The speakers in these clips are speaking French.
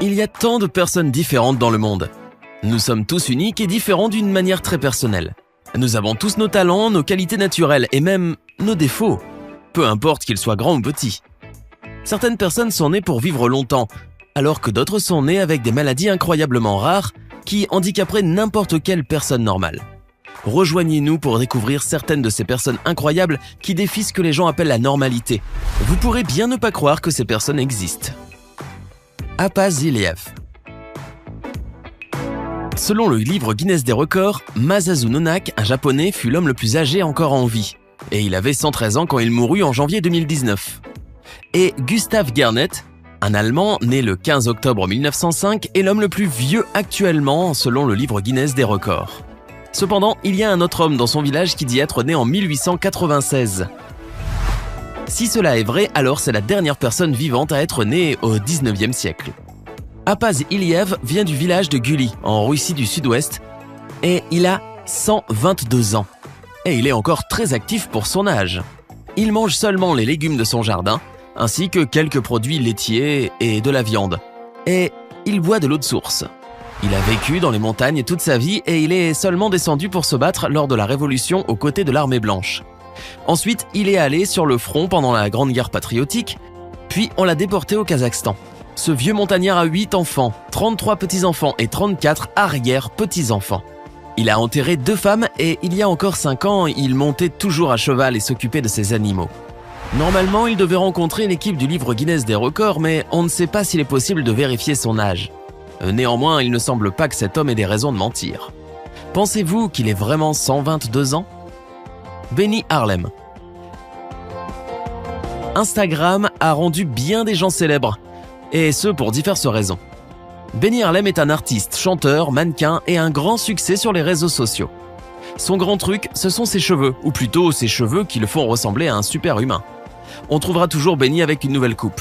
Il y a tant de personnes différentes dans le monde. Nous sommes tous uniques et différents d'une manière très personnelle. Nous avons tous nos talents, nos qualités naturelles et même nos défauts, peu importe qu'ils soient grands ou petits. Certaines personnes sont nées pour vivre longtemps, alors que d'autres sont nées avec des maladies incroyablement rares qui handicaperaient n'importe quelle personne normale. Rejoignez-nous pour découvrir certaines de ces personnes incroyables qui défient ce que les gens appellent la normalité. Vous pourrez bien ne pas croire que ces personnes existent. Appa Ziliev. Selon le livre Guinness des records, Masasu Nonak, un japonais, fut l'homme le plus âgé encore en vie. Et il avait 113 ans quand il mourut en janvier 2019. Et Gustav Garnett, un Allemand né le 15 octobre 1905, est l'homme le plus vieux actuellement selon le livre Guinness des records. Cependant, il y a un autre homme dans son village qui dit être né en 1896. Si cela est vrai, alors c'est la dernière personne vivante à être née au 19e siècle. Appa Ziliev vient du village de Guli, en Russie du Sud-Ouest, et il a 122 ans. Et il est encore très actif pour son âge. Il mange seulement les légumes de son jardin, ainsi que quelques produits laitiers et de la viande. Et il boit de l'eau de source. Il a vécu dans les montagnes toute sa vie et il est seulement descendu pour se battre lors de la Révolution aux côtés de l'armée blanche. Ensuite, il est allé sur le front pendant la Grande Guerre patriotique, puis on l'a déporté au Kazakhstan. Ce vieux montagnard a 8 enfants, 33 petits-enfants et 34 arrière-petits-enfants. Il a enterré 2 femmes et il y a encore 5 ans, il montait toujours à cheval et s'occupait de ses animaux. Normalement, il devait rencontrer l'équipe du livre Guinness des records, mais on ne sait pas s'il est possible de vérifier son âge. Néanmoins, il ne semble pas que cet homme ait des raisons de mentir. Pensez-vous qu'il ait vraiment 122 ans ? Benny Harlem. Instagram a rendu bien des gens célèbres, et ce pour diverses raisons. Benny Harlem est un artiste, chanteur, mannequin et un grand succès sur les réseaux sociaux. Son grand truc, ce sont ses cheveux, ou plutôt ses cheveux qui le font ressembler à un super-humain. On trouvera toujours Benny avec une nouvelle coupe.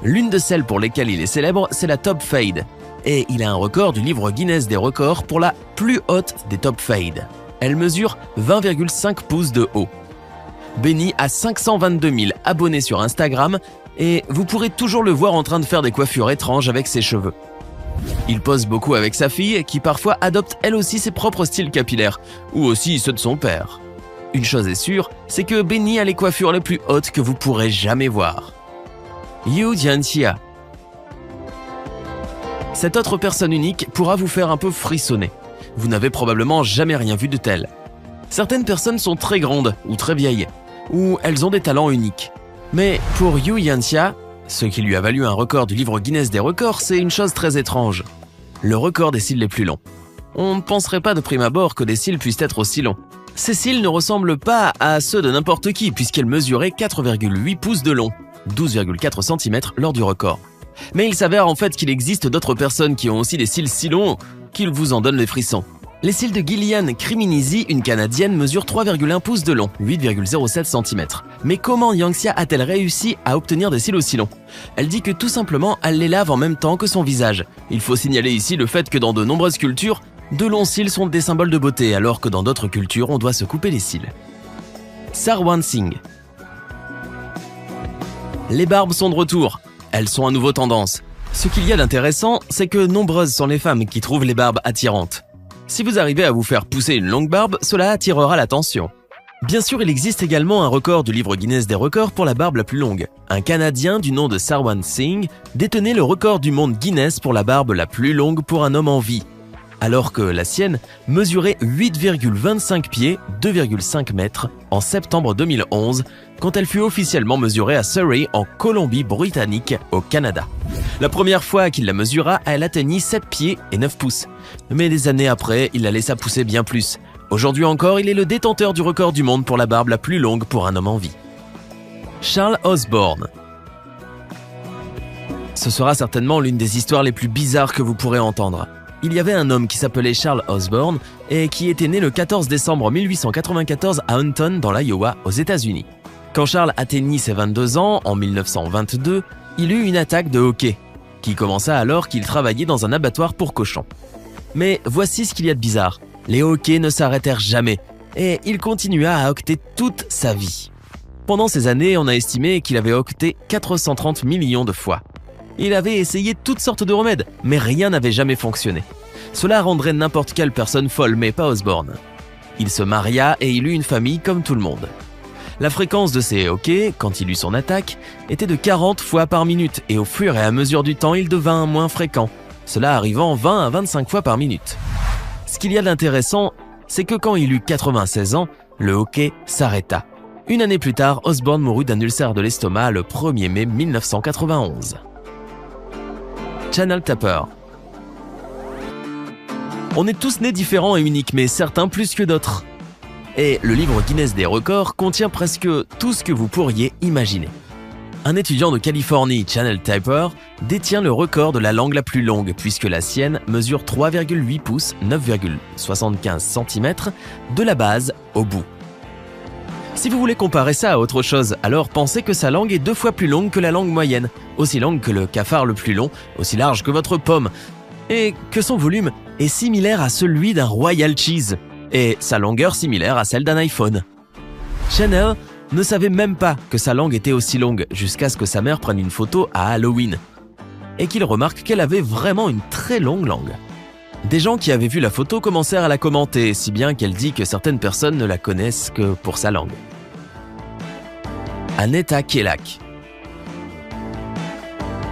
L'une de celles pour lesquelles il est célèbre, c'est la top fade. Et il a un record du livre Guinness des records pour la plus haute des top fade. Elle mesure 20,5 pouces de haut. Benny a 522 000 abonnés sur Instagram et vous pourrez toujours le voir en train de faire des coiffures étranges avec ses cheveux. Il pose beaucoup avec sa fille qui parfois adopte elle aussi ses propres styles capillaires, ou aussi ceux de son père. Une chose est sûre, c'est que Benny a les coiffures les plus hautes que vous pourrez jamais voir. Yu Jianxia. Cette autre personne unique pourra vous faire un peu frissonner. Vous n'avez probablement jamais rien vu de tel. Certaines personnes sont très grandes ou très vieilles, ou elles ont des talents uniques. Mais pour Yu Jianxia, ce qui lui a valu un record du livre Guinness des records, c'est une chose très étrange. Le record des cils les plus longs. On ne penserait pas de prime abord que des cils puissent être aussi longs. Ces cils ne ressemblent pas à ceux de n'importe qui puisqu'ils mesuraient 4,8 pouces de long, 12,4 cm lors du record. Mais il s'avère en fait qu'il existe d'autres personnes qui ont aussi des cils si longs qu'ils vous en donnent les frissons. Les cils de Gillian Criminisi, une Canadienne, mesurent 3,1 pouces de long, 8,07 cm. Mais comment Jianxia a-t-elle réussi à obtenir des cils aussi longs ? Elle dit que tout simplement, elle les lave en même temps que son visage. Il faut signaler ici le fait que dans de nombreuses cultures, de longs cils sont des symboles de beauté, alors que dans d'autres cultures, on doit se couper les cils. Sarwan Singh. Les barbes sont de retour. Elles sont à nouveau tendance. Ce qu'il y a d'intéressant, c'est que nombreuses sont les femmes qui trouvent les barbes attirantes. Si vous arrivez à vous faire pousser une longue barbe, cela attirera l'attention. Bien sûr, il existe également un record du livre Guinness des records pour la barbe la plus longue. Un Canadien du nom de Sarwan Singh détenait le record du monde Guinness pour la barbe la plus longue pour un homme en vie, alors que la sienne mesurait 8,25 pieds, 2,5 mètres, en septembre 2011, quand elle fut officiellement mesurée à Surrey, en Colombie-Britannique, au Canada. La première fois qu'il la mesura, elle atteignit 7 pieds et 9 pouces. Mais des années après, il la laissa pousser bien plus. Aujourd'hui encore, il est le détenteur du record du monde pour la barbe la plus longue pour un homme en vie. Charles Osborne. Ce sera certainement l'une des histoires les plus bizarres que vous pourrez entendre. Il y avait un homme qui s'appelait Charles Osborne et qui était né le 14 décembre 1894 à Hunton, dans l'Iowa, aux États-Unis. Quand Charles atteignit ses 22 ans, en 1922, il eut une attaque de hoquet, qui commença alors qu'il travaillait dans un abattoir pour cochons. Mais voici ce qu'il y a de bizarre. Les hoquets ne s'arrêtèrent jamais, et il continua à hoqueter toute sa vie. Pendant ces années, on a estimé qu'il avait hoqueté 430 millions de fois. Il avait essayé toutes sortes de remèdes, mais rien n'avait jamais fonctionné. Cela rendrait n'importe quelle personne folle, mais pas Osborne. Il se maria et il eut une famille comme tout le monde. La fréquence de ses hoquets, quand il eut son attaque, était de 40 fois par minute et au fur et à mesure du temps, il devint moins fréquent, cela arrivant 20 à 25 fois par minute. Ce qu'il y a d'intéressant, c'est que quand il eut 96 ans, le hockey s'arrêta. Une année plus tard, Osborne mourut d'un ulcère de l'estomac le 1er mai 1991. Channel Tapper. On est tous nés différents et uniques, mais certains plus que d'autres. Et le livre Guinness des records contient presque tout ce que vous pourriez imaginer. Un étudiant de Californie, Channel Tapper, détient le record de la langue la plus longue puisque la sienne mesure 3,8 pouces, 9,75 cm, de la base au bout. Si vous voulez comparer ça à autre chose, alors pensez que sa langue est 2 fois plus longue que la langue moyenne, aussi longue que le cafard le plus long, aussi large que votre pomme, et que son volume est similaire à celui d'un Royal Cheese, et sa longueur similaire à celle d'un iPhone. Channel ne savait même pas que sa langue était aussi longue jusqu'à ce que sa mère prenne une photo à Halloween et qu'il remarque qu'elle avait vraiment une très longue langue. Des gens qui avaient vu la photo commencèrent à la commenter, si bien qu'elle dit que certaines personnes ne la connaissent que pour sa langue. Annetta Kielak.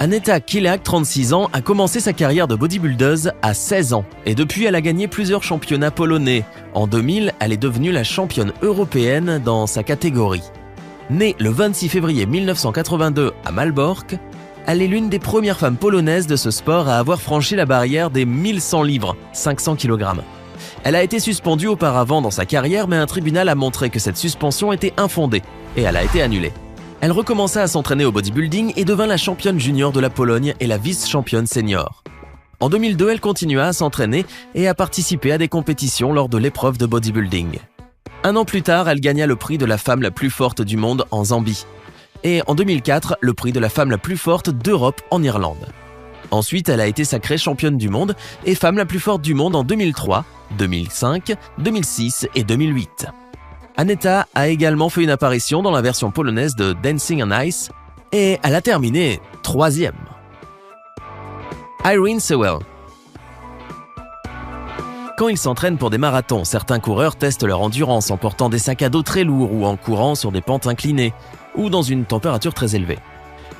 Annetta Kielak, 36 ans, a commencé sa carrière de bodybuildeuse à 16 ans et depuis elle a gagné plusieurs championnats polonais. En 2000, elle est devenue la championne européenne dans sa catégorie. Née le 26 février 1982 à Malbork, elle est l'une des premières femmes polonaises de ce sport à avoir franchi la barrière des 1100 livres, 500 kg. Elle a été suspendue auparavant dans sa carrière, mais un tribunal a montré que cette suspension était infondée et elle a été annulée. Elle recommença à s'entraîner au bodybuilding et devint la championne junior de la Pologne et la vice-championne senior. En 2002, elle continua à s'entraîner et à participer à des compétitions lors de l'épreuve de bodybuilding. Un an plus tard, elle gagna le prix de la femme la plus forte du monde en Zambie. Et en 2004, le prix de la femme la plus forte d'Europe en Irlande. Ensuite, elle a été sacrée championne du monde et femme la plus forte du monde en 2003, 2005, 2006 et 2008. Annetta a également fait une apparition dans la version polonaise de Dancing on Ice et elle a terminé 3e. Irene Sewell. Quand ils s'entraînent pour des marathons, certains coureurs testent leur endurance en portant des sacs à dos très lourds ou en courant sur des pentes inclinées ou dans une température très élevée.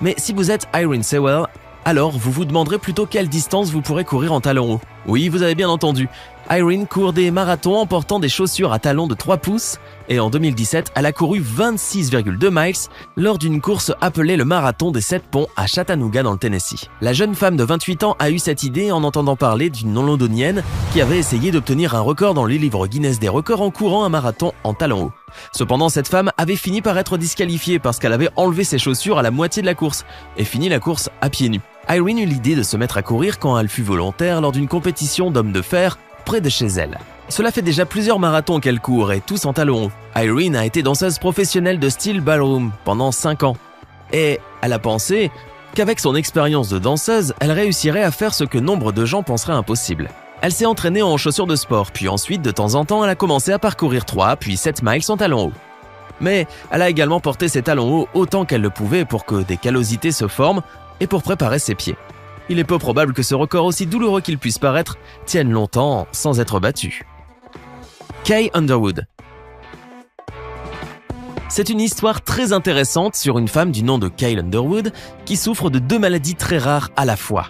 Mais si vous êtes Irene Sewell, alors vous vous demanderez plutôt quelle distance vous pourrez courir en talons hauts. Oui, vous avez bien entendu. Irene court des marathons en portant des chaussures à talons de 3 pouces et en 2017, elle a couru 26,2 miles lors d'une course appelée le Marathon des 7 ponts à Chattanooga dans le Tennessee. La jeune femme de 28 ans a eu cette idée en entendant parler d'une non-londonienne qui avait essayé d'obtenir un record dans les livres Guinness des records en courant un marathon en talons hauts. Cependant, cette femme avait fini par être disqualifiée parce qu'elle avait enlevé ses chaussures à la moitié de la course et fini la course à pieds nus. Irene eut l'idée de se mettre à courir quand elle fut volontaire lors d'une compétition d'hommes de fer près de chez elle. Cela fait déjà plusieurs marathons qu'elle court et tous en talons hauts. Irene a été danseuse professionnelle de style ballroom pendant 5 ans. Et elle a pensé qu'avec son expérience de danseuse, elle réussirait à faire ce que nombre de gens penseraient impossible. Elle s'est entraînée en chaussures de sport, puis ensuite, de temps en temps, elle a commencé à parcourir 3 puis 7 miles en talons hauts. Mais elle a également porté ses talons hauts autant qu'elle le pouvait pour que des callosités se forment et pour préparer ses pieds. Il est peu probable que ce record, aussi douloureux qu'il puisse paraître, tienne longtemps sans être battu. Kay Underwood. C'est une histoire très intéressante sur une femme du nom de Kay Underwood qui souffre de 2 maladies très rares à la fois.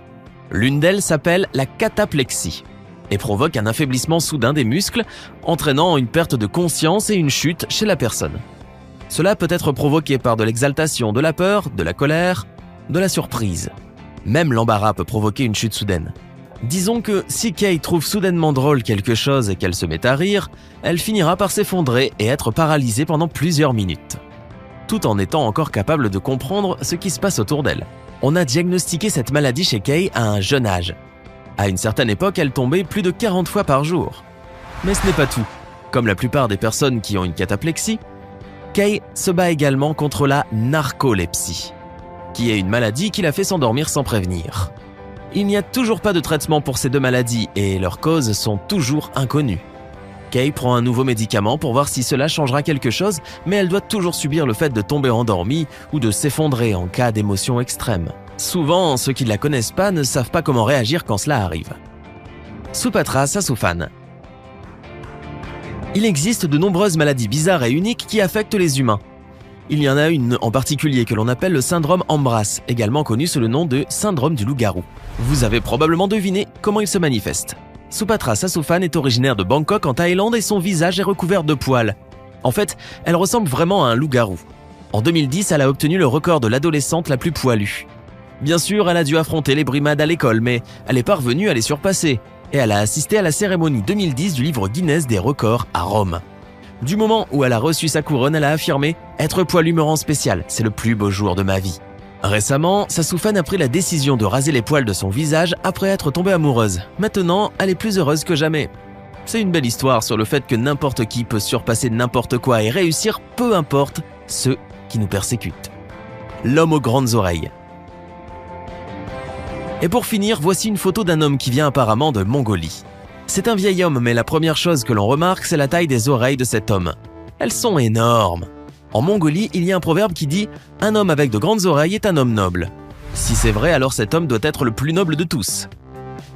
L'une d'elles s'appelle la cataplexie et provoque un affaiblissement soudain des muscles, entraînant une perte de conscience et une chute chez la personne. Cela peut être provoqué par de l'exaltation, de la peur, de la colère, de la surprise. Même l'embarras peut provoquer une chute soudaine. Disons que si Kay trouve soudainement drôle quelque chose et qu'elle se met à rire, elle finira par s'effondrer et être paralysée pendant plusieurs minutes, tout en étant encore capable de comprendre ce qui se passe autour d'elle. On a diagnostiqué cette maladie chez Kay à un jeune âge. À une certaine époque, elle tombait plus de 40 fois par jour. Mais ce n'est pas tout. Comme la plupart des personnes qui ont une cataplexie, Kay se bat également contre la narcolepsie, qui est une maladie qui la fait s'endormir sans prévenir. Il n'y a toujours pas de traitement pour ces 2 maladies et leurs causes sont toujours inconnues. Kay prend un nouveau médicament pour voir si cela changera quelque chose, mais elle doit toujours subir le fait de tomber endormie ou de s'effondrer en cas d'émotion extrême. Souvent, ceux qui ne la connaissent pas ne savent pas comment réagir quand cela arrive. Soupatra sassouphane. Il existe de nombreuses maladies bizarres et uniques qui affectent les humains. Il y en a une en particulier que l'on appelle le syndrome Ambras, également connu sous le nom de syndrome du loup-garou. Vous avez probablement deviné comment il se manifeste. Soupatra sassouphane est originaire de Bangkok en Thaïlande et son visage est recouvert de poils. En fait, elle ressemble vraiment à un loup-garou. En 2010, elle a obtenu le record de l'adolescente la plus poilue. Bien sûr, elle a dû affronter les brimades à l'école, mais elle est parvenue à les surpasser. Et elle a assisté à la cérémonie 2010 du livre Guinness des records à Rome. Du moment où elle a reçu sa couronne, elle a affirmé « Être poilue me rend spécial, c'est le plus beau jour de ma vie ». Récemment, Sassouphane a pris la décision de raser les poils de son visage après être tombée amoureuse. Maintenant, elle est plus heureuse que jamais. C'est une belle histoire sur le fait que n'importe qui peut surpasser n'importe quoi et réussir peu importe ceux qui nous persécutent. L'homme aux grandes oreilles. Et pour finir, voici une photo d'un homme qui vient apparemment de Mongolie. C'est un vieil homme, mais la première chose que l'on remarque, c'est la taille des oreilles de cet homme. Elles sont énormes. En Mongolie, il y a un proverbe qui dit « Un homme avec de grandes oreilles est un homme noble ». Si c'est vrai, alors cet homme doit être le plus noble de tous.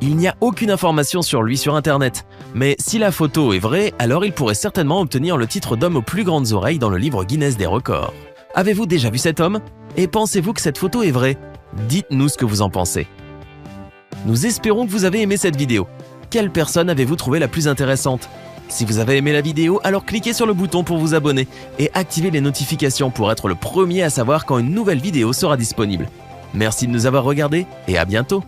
Il n'y a aucune information sur lui sur Internet, mais si la photo est vraie, alors il pourrait certainement obtenir le titre d'homme aux plus grandes oreilles dans le livre Guinness des records. Avez-vous déjà vu cet homme? Et pensez-vous que cette photo est vraie? Dites-nous ce que vous en pensez. Nous espérons que vous avez aimé cette vidéo. Quelle personne avez-vous trouvé la plus intéressante? Si vous avez aimé la vidéo, alors cliquez sur le bouton pour vous abonner et activez les notifications pour être le premier à savoir quand une nouvelle vidéo sera disponible. Merci de nous avoir regardés et à bientôt!